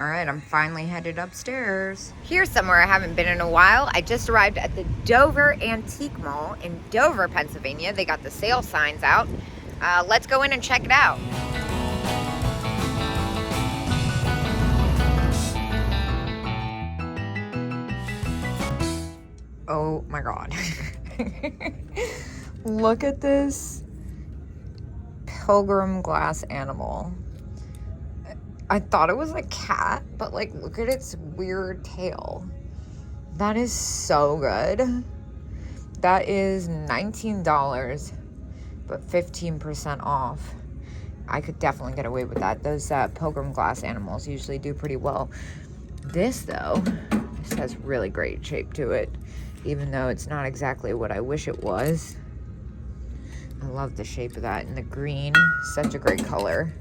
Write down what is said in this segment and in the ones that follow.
All right, I'm finally headed upstairs. Here's somewhere I haven't been in a while. I just arrived at the Dover Antique Mall in Dover, Pennsylvania. They got the sale signs out. Let's go in and check it out. Oh my God. Look at this pilgrim glass animal. I thought it was a cat, but like, look at its weird tail. That is so good. That is $19, but 15% off. I could definitely get away with that. Those pilgrim glass animals usually do pretty well. This though, this has really great shape to it, even though it's not exactly what I wish it was. I love the shape of that, and the green, such a great color.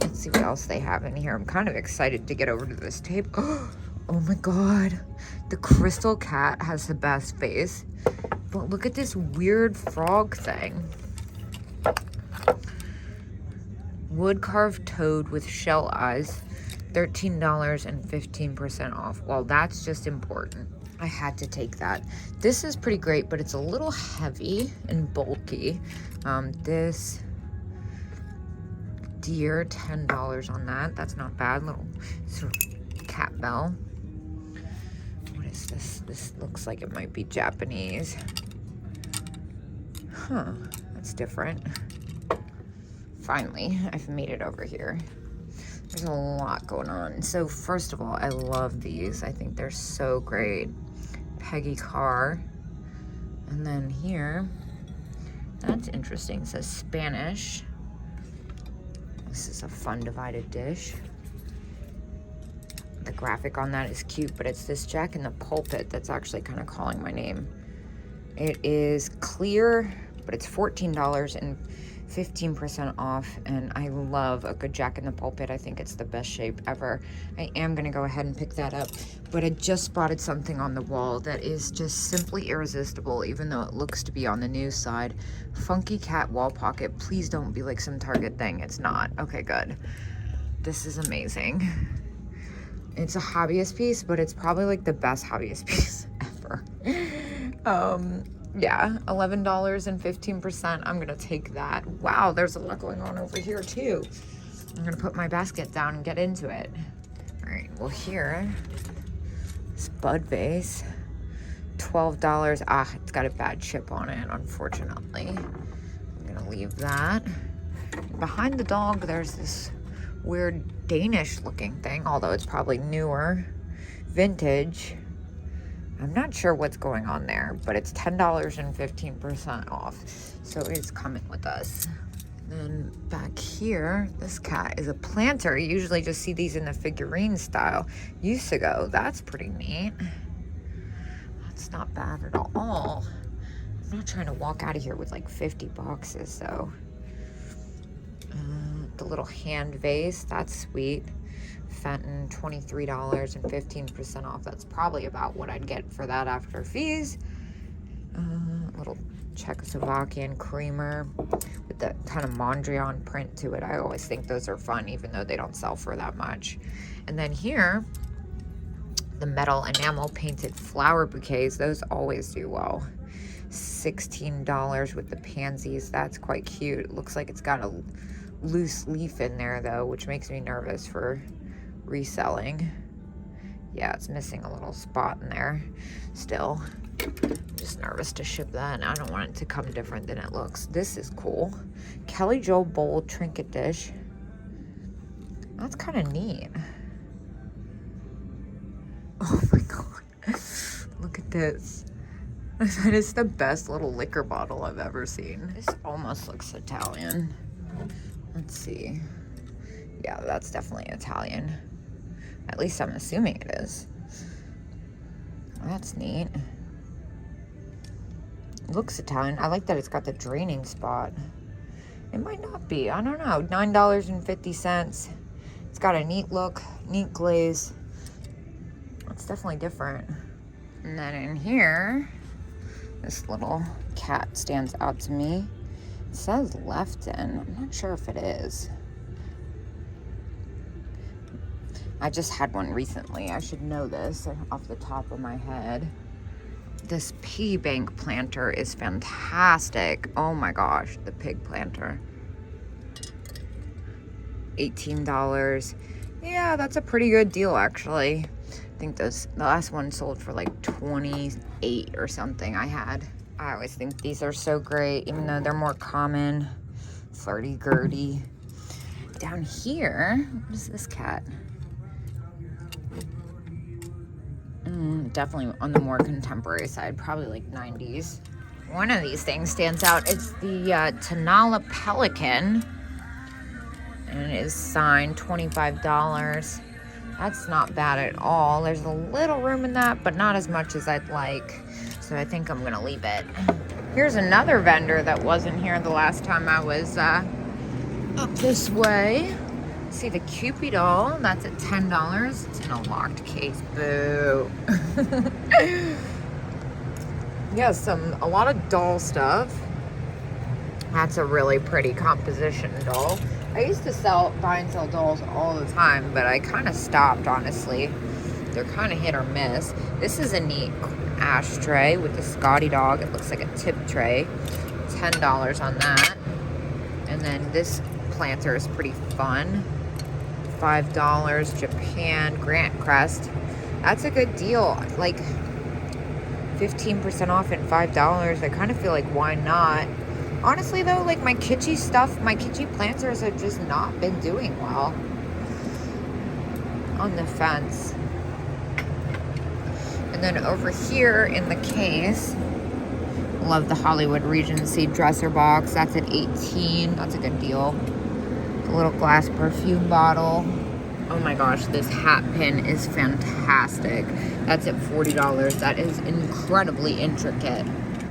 Let's see what else they have in here. I'm kind of excited to get over to this table. Oh my God. The crystal cat has the best face. But look at this weird frog thing. Wood carved toad with shell eyes. $13 and 15% off. Well, that's just important. I had to take that. This is pretty great, but it's a little heavy and bulky. This deer, $10 on that. That's not bad. Little sort of cat bell. What is this? This looks like it might be Japanese. Huh, that's different. Finally, I've made it over here. There's a lot going on. So first of all, I love these. I think they're so great. Peggy Carr. And then here, that's interesting. It says Spanish. This is a fun divided dish. The graphic on that is cute, but it's this Jack in the Pulpit that's actually kind of calling my name. It is clear, but it's $14 and 15% off, and I love a good Jack in the Pulpit. I think it's the best shape ever. I am gonna go ahead and pick that up, but I just spotted something on the wall that is just simply irresistible, even though it looks to be on the new side. Funky cat wall pocket. Please don't be like some Target thing. It's not. Okay, good. This is amazing. It's a hobbyist piece, but it's probably like the best hobbyist piece ever. Yeah, $11 and 15%. I'm gonna take that. Wow, there's a lot going on over here too. I'm gonna put my basket down and get into it. All right, well here, this bud vase, $12. Ah, it's got a bad chip on it, unfortunately. I'm gonna leave that. Behind the dog, there's this weird Danish looking thing, although it's probably newer, vintage. I'm not sure what's going on there, but it's $10 and 15% off. So it's coming with us. Then back here, this cat is a planter. You usually just see these in the figurine style. Used to go. That's pretty neat. That's not bad at all. I'm not trying to walk out of here with like 50 boxes though. The little hand vase, that's sweet. Fenton, $23 and 15% off. That's probably about what I'd get for that after fees. Little Czechoslovakian creamer with the kind of Mondrian print to it. I always think those are fun, even though they don't sell for that much. And then here, the metal enamel painted flower bouquets. Those always do well. $16 with the pansies. That's quite cute. It looks like it's got a loose leaf in there though, which makes me nervous for reselling. Yeah, it's missing a little spot in there still. I'm just nervous to ship that, and I don't want it to come different than it looks. This is cool. Kelly Joe bowl trinket dish. That's kind of neat. Oh my God. Look at this. That is the best little liquor bottle I've ever seen. This almost looks Italian. Let's see. Yeah, that's definitely Italian. At least I'm assuming it is. That's neat. Looks Italian. I like that it's got the draining spot. It might not be. I don't know. $9.50. It's got a neat look, neat glaze. It's definitely different. And then in here, this little cat stands out to me. It says Lefton. I'm not sure if it is. I just had one recently. I should know this off the top of my head. This pea bank planter is fantastic. Oh my gosh, the pig planter. $18. Yeah, that's a pretty good deal actually. I think the last one sold for like 28 or something I had. I always think these are so great, even though they're more common. Flirty-gurdy. Down here, what is this cat? Definitely on the more contemporary side, probably like 90s. One of these things stands out. It's the Tanala Pelican, and it is signed $25. That's not bad at all. There's a little room in that, but not as much as I'd like. So I think I'm gonna leave it. Here's another vendor that wasn't here the last time I was up this way. See the Cupid doll, that's at $10. It's in a locked case, boo. Yeah, a lot of doll stuff. That's a really pretty composition doll. I used to buy and sell dolls all the time, but I kind of stopped, honestly. They're kind of hit or miss. This is a neat ashtray with the Scotty dog. It looks like a tip tray. $10 on that. And then this planter is pretty fun. $5, Japan Grant Crest. That's a good deal. Like 15% off and $5. I kind of feel like why not? Honestly though, like my kitschy stuff, my kitschy planters have just not been doing well. On the fence. And then over here in the case, love the Hollywood Regency dresser box. That's at $18. That's a good deal. A little glass perfume bottle. Oh my gosh, this hat pin is fantastic. That's at $40. That is incredibly intricate.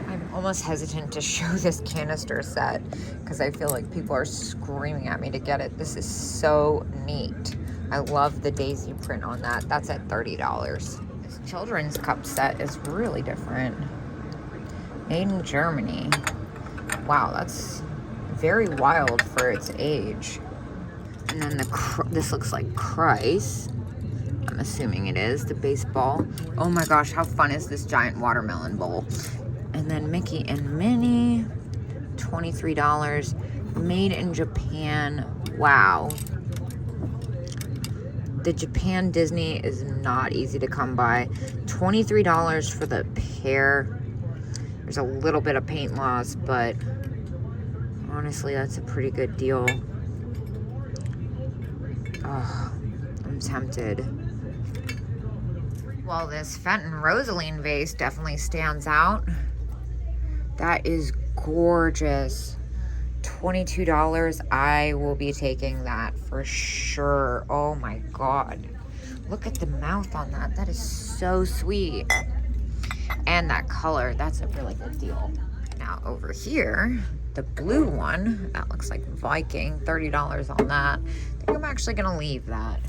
I'm almost hesitant to show this canister set because I feel like people are screaming at me to get it. This is so neat. I love the daisy print on that. That's at $30. This children's cup set is really different. Made in Germany. Wow, that's very wild for its age. And then this looks like Christ. I'm assuming it is, the baseball. Oh my gosh, how fun is this giant watermelon bowl? And then Mickey and Minnie, $23. Made in Japan. Wow. The Japan Disney is not easy to come by. $23 for the pair. There's a little bit of paint loss, but honestly, that's a pretty good deal. Oh, I'm tempted. Well, this Fenton Rosaline vase definitely stands out. That is gorgeous. $22. I will be taking that for sure. Oh my God. Look at the mouth on that. That is so sweet. And that color, that's a really good deal. Now over here, the blue one, that looks like Viking, $30 on that. I think I'm actually gonna leave that.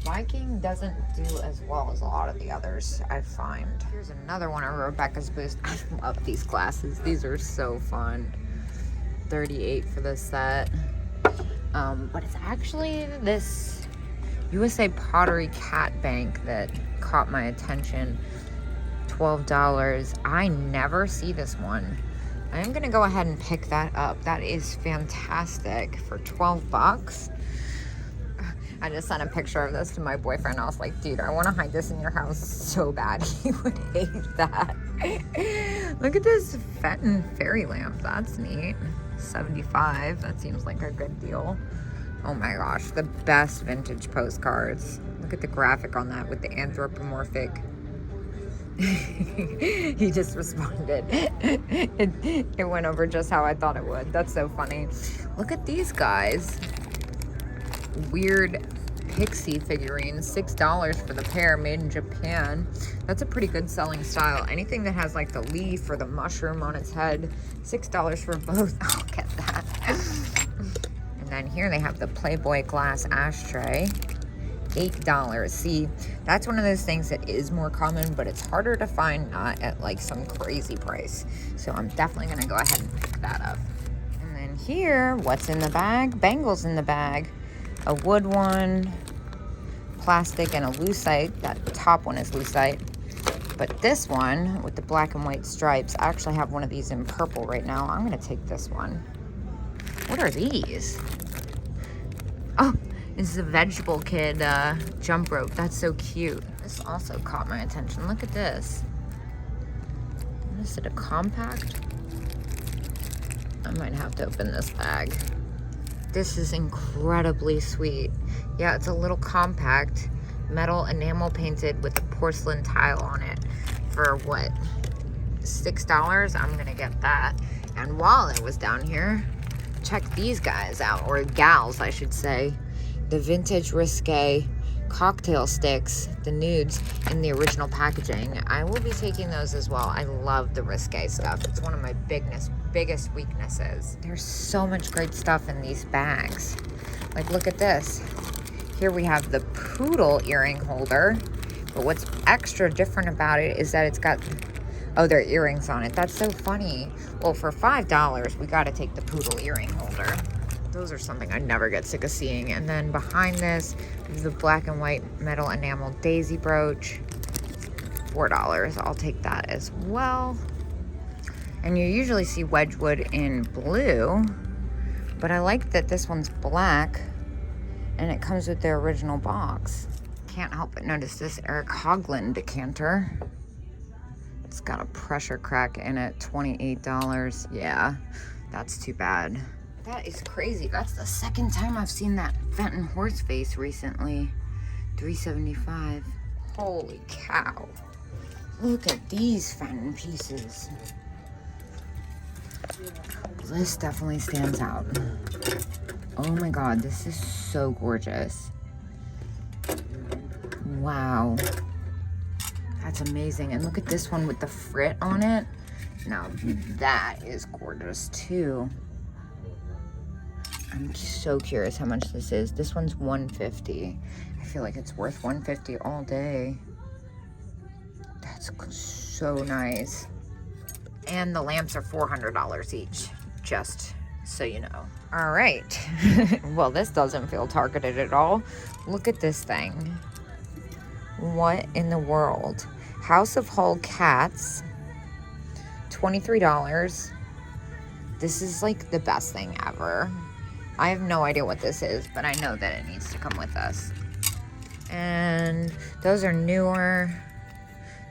Viking doesn't do as well as a lot of the others, I find. Here's another one of Rebecca's Boost. I love these glasses. These are so fun. $38 for this set. But it's actually this USA Pottery Cat Bank that caught my attention. $12. I never see this one. I am gonna go ahead and pick that up. That is fantastic for $12. I just sent a picture of this to my boyfriend. I was like, dude, I want to hide this in your house so bad. He would hate that. Look at this Fenton fairy lamp. That's neat. $75. That seems like a good deal. Oh my gosh, the best vintage postcards. Look at the graphic on that with the anthropomorphic. He just responded. It went over just how I thought it would. That's so funny. Look at these guys. Weird pixie figurines. $6 for the pair, made in Japan. That's a pretty good selling style. Anything that has like the leaf or the mushroom on its head, $6 for both. I'll get that. And then here they have the Playboy glass ashtray. $8. See, that's one of those things that is more common, but it's harder to find, not at like some crazy price. So I'm definitely gonna go ahead and pick that up. And then here, what's in the bag? Bangles in the bag. A wood one, plastic and a lucite. That top one is lucite. But this one with the black and white stripes, I actually have one of these in purple right now. I'm gonna take this one. What are these? Oh, this is a vegetable kid jump rope. That's so cute. This also caught my attention. Look at this. What is it, a compact? I might have to open this bag. This is incredibly sweet. Yeah, it's a little compact, metal enamel painted with a porcelain tile on it. For what, $6? I'm gonna get that. And while I was down here, check these guys out, or gals I should say. The vintage risque cocktail sticks, the nudes in the original packaging. I will be taking those as well. I love the risque stuff. It's one of my biggest weaknesses. There's so much great stuff in these bags. Like, look at this. Here we have the poodle earring holder, but what's extra different about it is that it's got, oh, there are earrings on it. That's so funny. Well, for $5, we gotta take the poodle earring holder. Those are something I never get sick of seeing. And then behind this is the black and white metal enamel daisy brooch. $4. I'll take that as well. And you usually see Wedgwood in blue, but I like that this one's black and it comes with their original box. Can't help but notice this Eric Hoagland decanter. It's got a pressure crack in it, $28. Yeah, that's too bad. That is crazy. That's the second time I've seen that Fenton horse face recently. $3.75. Holy cow. Look at these Fenton pieces. This definitely stands out. Oh my God, this is so gorgeous. Wow. That's amazing. And look at this one with the frit on it. Now that is gorgeous too. I'm so curious how much this is. This one's $150. I feel like it's worth $150 all day. That's so nice. And the lamps are $400 each, just so you know. All right. Well, this doesn't feel targeted at all. Look at this thing. What in the world? House of Hull cats, $23. This is like the best thing ever. I have no idea what this is, but I know that it needs to come with us. And those are newer.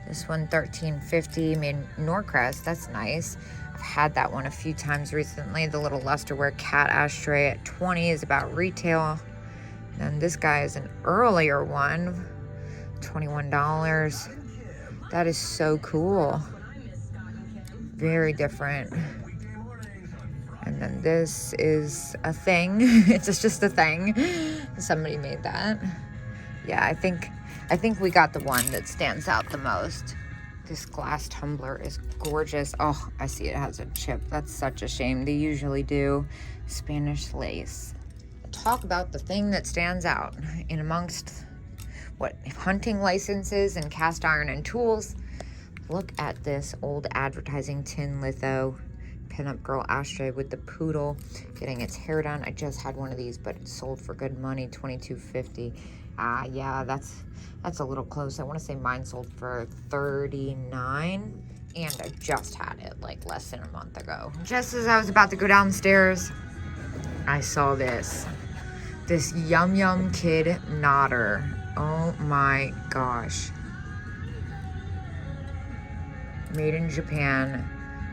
This one, $13.50, made Norcrest. That's nice. I've had that one a few times recently. The little lusterware cat ashtray at $20 is about retail. And this guy is an earlier one, $21. That is so cool. Very different. And then this is a thing. It's just a thing. Somebody made that. Yeah, I think we got the one that stands out the most. This glass tumbler is gorgeous. Oh, I see it has a chip. That's such a shame. They usually do. Spanish lace. Talk about the thing that stands out in amongst what, hunting licenses and cast iron and tools. Look at this old advertising tin litho pinup girl ashtray with the poodle getting its hair done. I just had one of these, but it sold for good money, $22.50. Yeah, that's a little close. I want to say mine sold for $39, and I just had it like less than a month ago. Just as I was about to go downstairs, I saw this Yum Yum Kid Nodder. Oh my gosh. Made in Japan.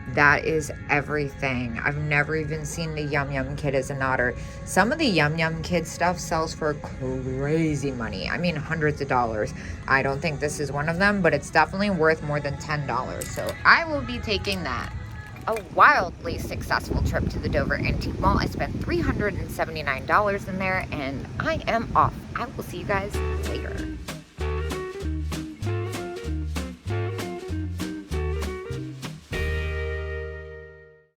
That is everything. I've never even seen the Yum Yum Kid as a nodder. Some of the Yum Yum Kid stuff sells for crazy money. I mean, hundreds of dollars. I don't think this is one of them, but it's definitely worth more than $10. So I will be taking that. A wildly successful trip to the Dover Antique Mall. I spent $379 in there, and I am off. I will see you guys later.